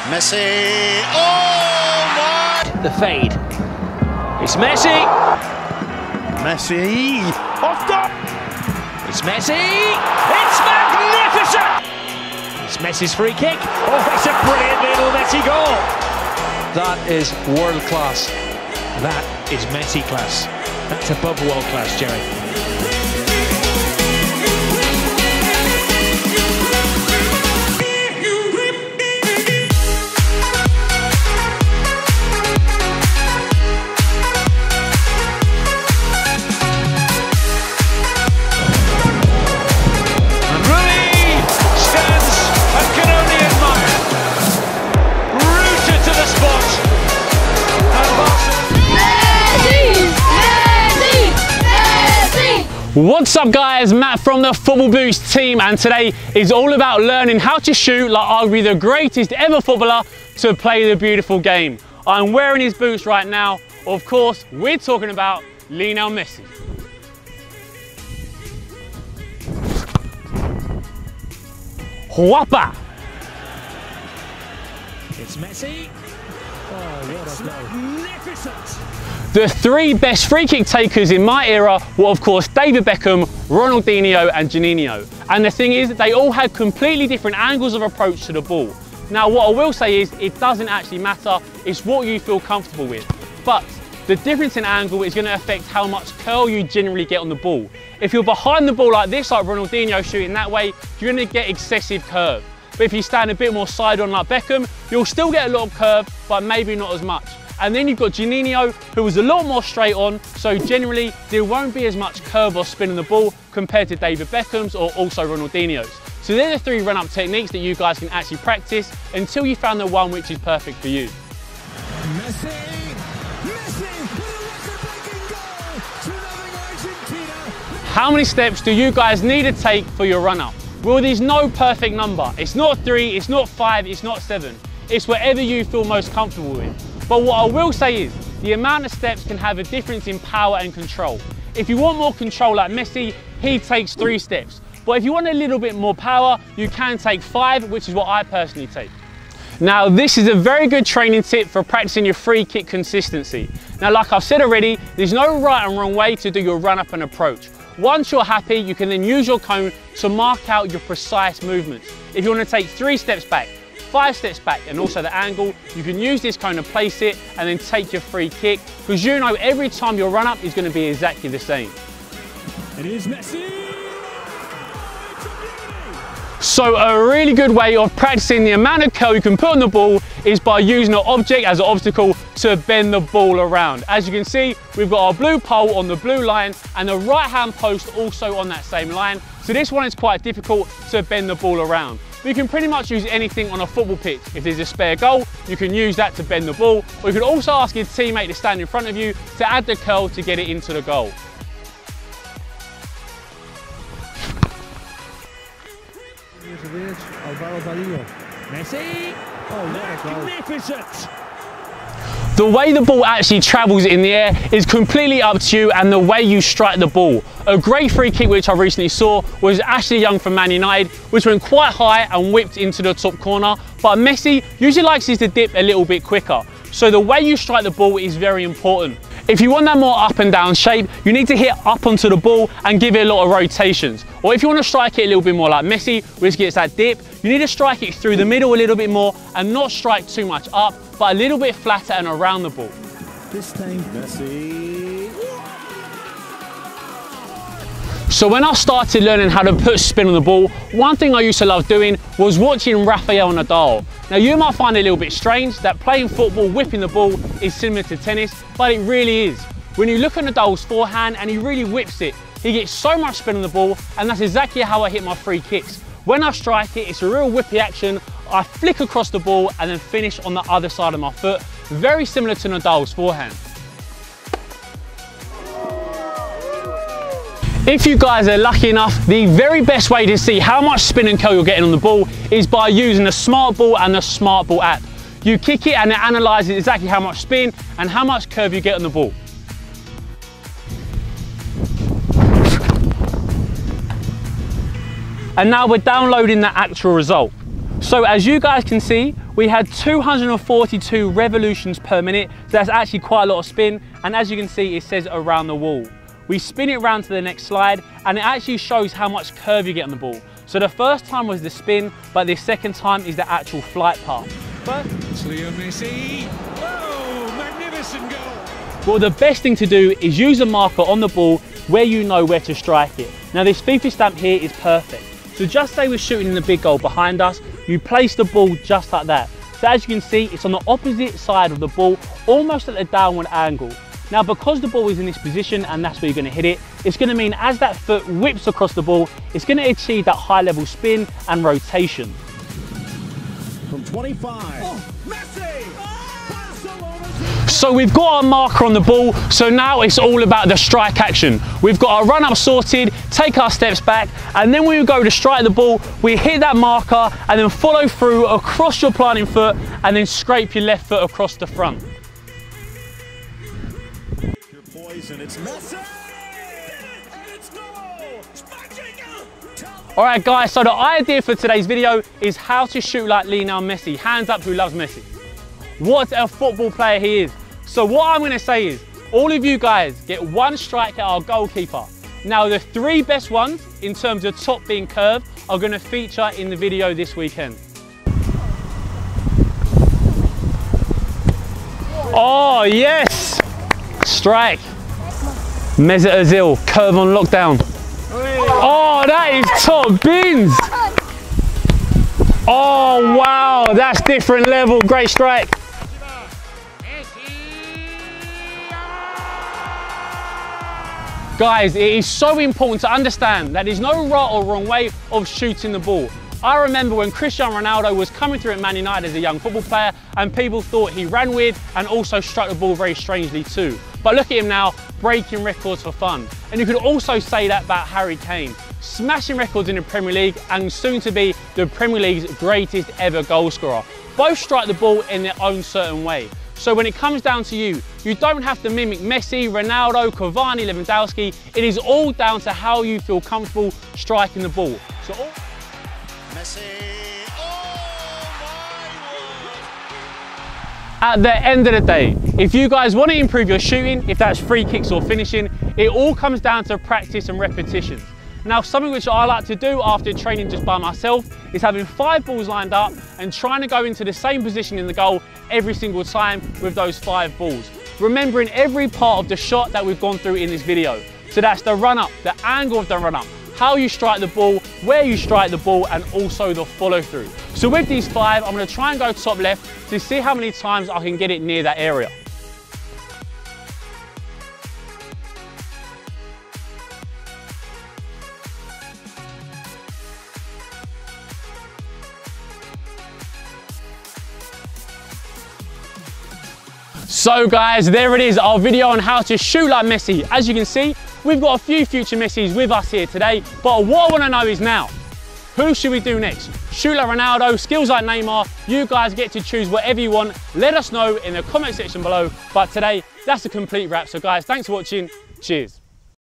Messi. Oh my! The fade. It's Messi. Messi. Off top. It's Messi. It's magnificent. It's Messi's free kick. Oh, it's a brilliant little Messi goal. That is world class. That is Messi class. That's above world class, Jerry. What's up guys, Matt from the Football Boost team, and today is all about learning how to shoot like arguably the greatest ever footballer to play the beautiful game. I'm wearing his boots right now. Of course, we're talking about Lionel Messi. Whopper! It's Messi. Oh, what a magnificent! The three best free kick takers in my era were of course David Beckham, Ronaldinho and Juninho. And the thing is, they all had completely different angles of approach to the ball. Now what I will say is, it doesn't actually matter, it's what you feel comfortable with. But the difference in angle is going to affect how much curl you generally get on the ball. If you're behind the ball like this, like Ronaldinho shooting that way, you're going to get excessive curve. But if you stand a bit more side on like Beckham, you'll still get a lot of curve, but maybe not as much. And then you've got Juninho, who was a lot more straight on, so generally there won't be as much curve or spin on the ball compared to David Beckham's or also Ronaldinho's. So they're the three run-up techniques that you guys can actually practice until you found the one which is perfect for you. Messi with a record-breaking goal to Argentina. How many steps do you guys need to take for your run-up? Well, there's no perfect number. It's not 3, it's not 5, it's not 7. It's whatever you feel most comfortable with. But what I will say is, the amount of steps can have a difference in power and control. If you want more control like Messi, he takes 3 steps. But if you want a little bit more power, you can take 5, which is what I personally take. Now, this is a very good training tip for practicing your free kick consistency. Now, like I've said already, there's no right and wrong way to do your run-up and approach. Once you're happy, you can then use your cone to mark out your precise movements. If you want to take 3 steps back, 5 steps back, and also the angle, you can use this cone to place it and then take your free kick, because you know every time your run up is going to be exactly the same. It is Messi. So a really good way of practicing the amount of curl you can put on the ball is by using an object as an obstacle to bend the ball around. As you can see, we've got our blue pole on the blue line and the right hand post also on that same line. So this one is quite difficult to bend the ball around. But you can pretty much use anything on a football pitch. If there's a spare goal, you can use that to bend the ball, or you can also ask your teammate to stand in front of you to add the curl to get it into the goal. Messi. Oh, magnificent. The way the ball actually travels in the air is completely up to you and the way you strike the ball. A great free kick which I recently saw was Ashley Young from Man United, which went quite high and whipped into the top corner, but Messi usually likes his to dip a little bit quicker. So the way you strike the ball is very important. If you want that more up and down shape, you need to hit up onto the ball and give it a lot of rotations. Or if you want to strike it a little bit more like Messi, which gets that dip, you need to strike it through the middle a little bit more and not strike too much up, but a little bit flatter and around the ball. This time, Messi. So when I started learning how to put spin on the ball, one thing I used to love doing was watching Rafael Nadal. Now you might find it a little bit strange that playing football, whipping the ball is similar to tennis, but it really is. When you look at Nadal's forehand and he really whips it, he gets so much spin on the ball, and that's exactly how I hit my free kicks. When I strike it, it's a real whippy action. I flick across the ball and then finish on the other side of my foot, very similar to Nadal's forehand. If you guys are lucky enough, the very best way to see how much spin and curl you're getting on the ball is by using the Smart Ball and the Smart Ball app. You kick it and it analyzes exactly how much spin and how much curve you get on the ball. And now we're downloading the actual result. So as you guys can see, we had 242 revolutions per minute. So that's actually quite a lot of spin. And as you can see, it says around the wall. We spin it around to the next slide, and it actually shows how much curve you get on the ball. So the first time was the spin, but the second time is the actual flight path. It's Leo Messi. Oh, magnificent goal. Well, the best thing to do is use a marker on the ball where you know where to strike it. Now this FIFA stamp here is perfect. So just say we're shooting in the big goal behind us, you place the ball just like that. So as you can see, it's on the opposite side of the ball, almost at a downward angle. Now because the ball is in this position and that's where you're going to hit it, it's going to mean as that foot whips across the ball, it's going to achieve that high level spin and rotation. From 25. Oh, Messi! So we've got our marker on the ball, so now it's all about the strike action. We've got our run up sorted, take our steps back, and then when we go to strike the ball, we hit that marker and then follow through across your planting foot and then scrape your left foot across the front. Your poison, it's Messi! It's goal! All right guys, so the idea for today's video is how to shoot like Lionel Messi. Hands up who loves Messi. What a football player he is. So what I'm going to say is, all of you guys get one strike at our goalkeeper. Now the 3 best ones, in terms of top being curved, are going to feature in the video this weekend. Oh yes! Strike. Mesut Ozil, curve on lockdown. Oh, that is top bins. Oh wow, that's different level, great strike. Guys, it is so important to understand that there's no right or wrong way of shooting the ball. I remember when Cristiano Ronaldo was coming through at Man United as a young football player and people thought he ran weird and also struck the ball very strangely too. But look at him now, breaking records for fun. And you could also say that about Harry Kane, smashing records in the Premier League and soon to be the Premier League's greatest ever goal scorer. Both strike the ball in their own certain way. So when it comes down to you, you don't have to mimic Messi, Ronaldo, Cavani, Lewandowski. It is all down to how you feel comfortable striking the ball. So Messi. Oh my word. At the end of the day, if you guys want to improve your shooting, if that's free kicks or finishing, it all comes down to practice and repetitions. Now, something which I like to do after training just by myself is having 5 balls lined up and trying to go into the same position in the goal every single time with those 5 balls. Remembering every part of the shot that we've gone through in this video. So that's the run up, the angle of the run up, how you strike the ball, where you strike the ball, and also the follow through. So with these 5, I'm going to try and go top left to see how many times I can get it near that area. So guys, there it is, our video on how to shoot like Messi. As you can see, we've got a few future Messis with us here today, but what I want to know is now, who should we do next? Shoot like Ronaldo, skills like Neymar, you guys get to choose whatever you want. Let us know in the comment section below. But today, that's a complete wrap. So guys, thanks for watching, cheers.